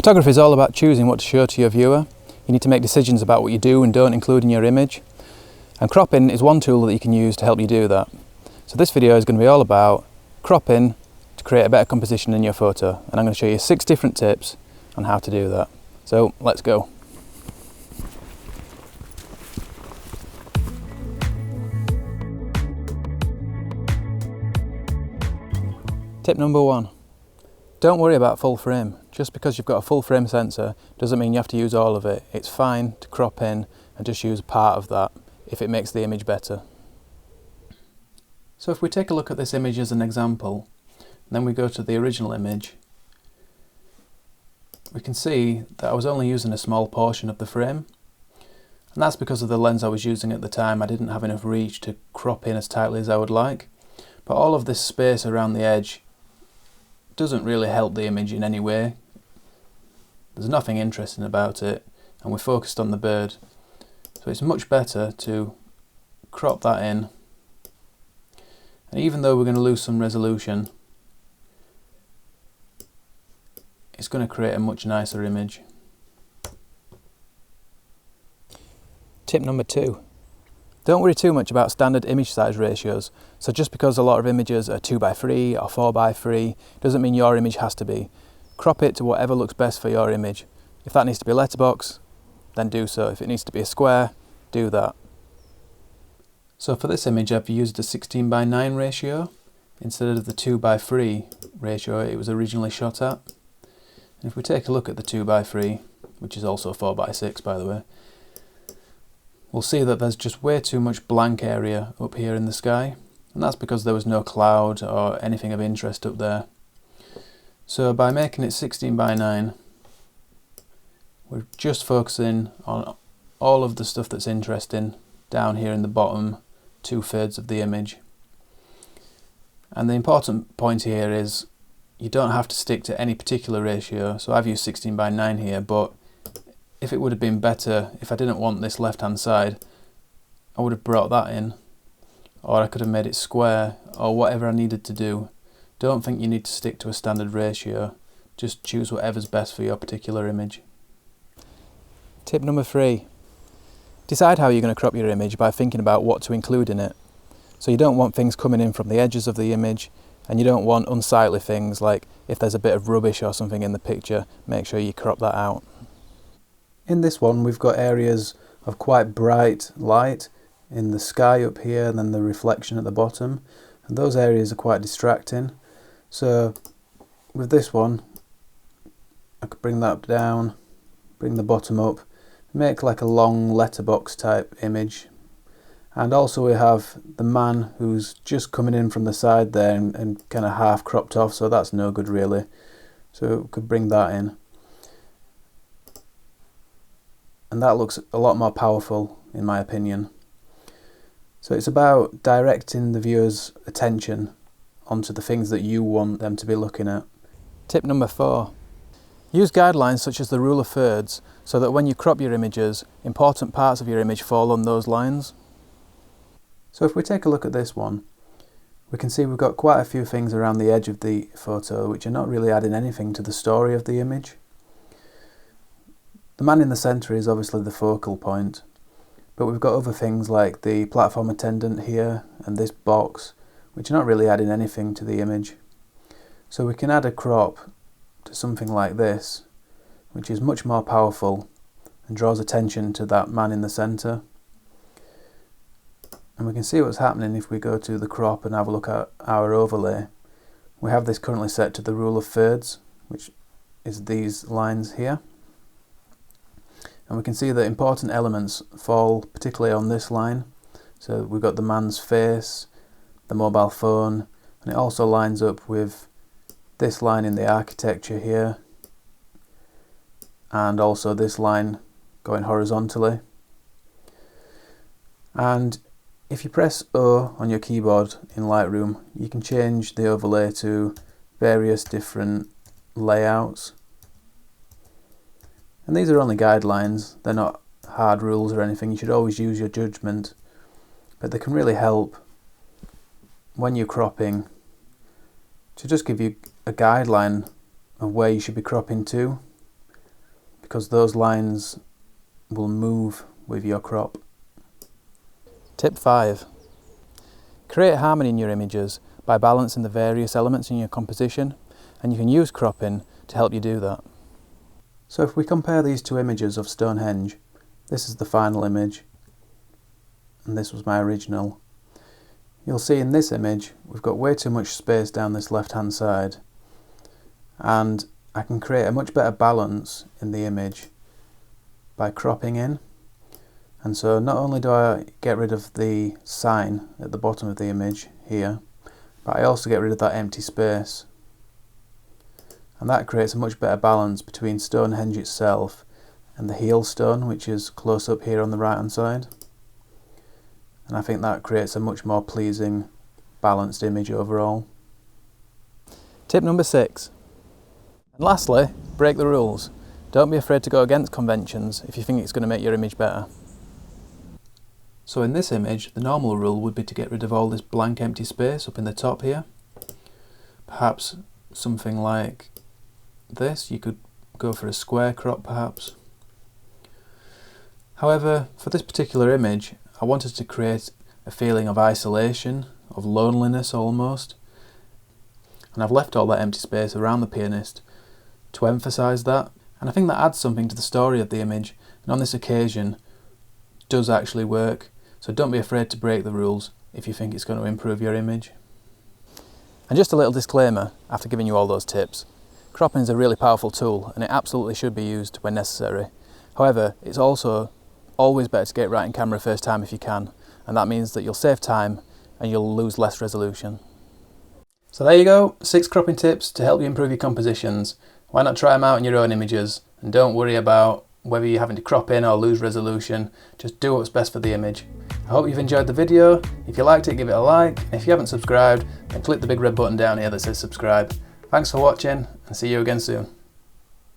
Photography is all about choosing what to show to your viewer. You need to make decisions about what you do and don't include in your image. And cropping is one tool that you can use to help you do that. So this video is going to be all about cropping to create a better composition in your photo. And I'm going to show you 6 different tips on how to do that. So let's go. Tip number 1. Don't worry about full frame. Just because you've got a full frame sensor doesn't mean you have to use all of it. It's fine to crop in and just use part of that if it makes the image better. So if we take a look at this image as an example, and then we go to the original image, we can see that I was only using a small portion of the frame. And that's because of the lens I was using at the time. I didn't have enough reach to crop in as tightly as I would like. But all of this space around the edge doesn't really help the image in any way. There's nothing interesting about it, and we're focused on the bird. So it's much better to crop that in. And even though we're going to lose some resolution, it's going to create a much nicer image. Tip number 2. Don't worry too much about standard image size ratios. So just because a lot of images are 2:3 or 4:3 doesn't mean your image has to be. Crop it to whatever looks best for your image. If that needs to be a letterbox, then do so. If it needs to be a square, do that. So for this image I've used a 16:9 ratio instead of the 2:3 ratio it was originally shot at. And if we take a look at the 2:3, which is also 4:6 by the way, we'll see that there's just way too much blank area up here in the sky, and that's because there was no cloud or anything of interest up there. So by making it 16:9, we're just focusing on all of the stuff that's interesting down here in the bottom 2/3 of the image. And the important point here is you don't have to stick to any particular ratio. So I've used 16:9 here, but if it would have been better, if I didn't want this left hand side, I would have brought that in, or I could have made it square, or whatever I needed to do. Don't think you need to stick to a standard ratio, just choose whatever's best for your particular image. Tip number 3. Decide how you're going to crop your image by thinking about what to include in it. So you don't want things coming in from the edges of the image, and you don't want unsightly things like if there's a bit of rubbish or something in the picture, make sure you crop that out. In this one we've got areas of quite bright light in the sky up here and then the reflection at the bottom, and those areas are quite distracting. So with this one I could bring that down, bring the bottom up, make like a long letterbox type image. And also we have the man who's just coming in from the side there and kind of half cropped off, so that's no good really. So we could bring that in. And that looks a lot more powerful in my opinion. So it's about directing the viewer's attention onto the things that you want them to be looking at. Tip number 4. Use guidelines such as the rule of thirds so that when you crop your images, important parts of your image fall on those lines. So if we take a look at this one, we can see we've got quite a few things around the edge of the photo which are not really adding anything to the story of the image. The man in the centre is obviously the focal point, but we've got other things like the platform attendant here and this box, which are not really adding anything to the image. So we can add a crop to something like this, which is much more powerful and draws attention to that man in the centre. And we can see what's happening if we go to the crop and have a look at our overlay. We have this currently set to the rule of thirds, which is these lines here. And we can see that important elements fall particularly on this line. So we've got the man's face, the mobile phone, and it also lines up with this line in the architecture here, and also this line going horizontally. And if you press O on your keyboard in Lightroom, you can change the overlay to various different layouts. And these are only guidelines, they're not hard rules or anything. You should always use your judgment, but they can really help when you're cropping to just give you a guideline of where you should be cropping to. because those lines will move with your crop. Tip 5. Create harmony in your images by balancing the various elements in your composition, and you can use cropping to help you do that. So if we compare these two images of Stonehenge, this is the final image and this was my original. You'll see in this image we've got way too much space down this left hand side, and I can create a much better balance in the image by cropping in. And so not only do I get rid of the sign at the bottom of the image here, but I also get rid of that empty space. And that creates a much better balance between Stonehenge itself and the heel stone, which is close up here on the right hand side. And I think that creates a much more pleasing, balanced image overall. Tip number 6. And lastly, break the rules. Don't be afraid to go against conventions if you think it's going to make your image better. So in this image, the normal rule would be to get rid of all this blank empty space up in the top here. Perhaps something like this. You could go for a square crop perhaps. However, for this particular image, I wanted to create a feeling of isolation, of loneliness almost. And I've left all that empty space around the pianist to emphasise that. And I think that adds something to the story of the image, and on this occasion does actually work. So don't be afraid to break the rules if you think it's going to improve your image. And just a little disclaimer after giving you all those tips. Cropping is a really powerful tool and it absolutely should be used when necessary. However, it's also always better to get it right in camera first time if you can, and that means that you'll save time and you'll lose less resolution. So there you go, 6 cropping tips to help you improve your compositions. Why not try them out in your own images, and don't worry about whether you're having to crop in or lose resolution. Just do what's best for the image. I hope you've enjoyed the video. If you liked it, give it a like, and if you haven't subscribed, then click the big red button down here that says subscribe. Thanks for watching, and see you again soon.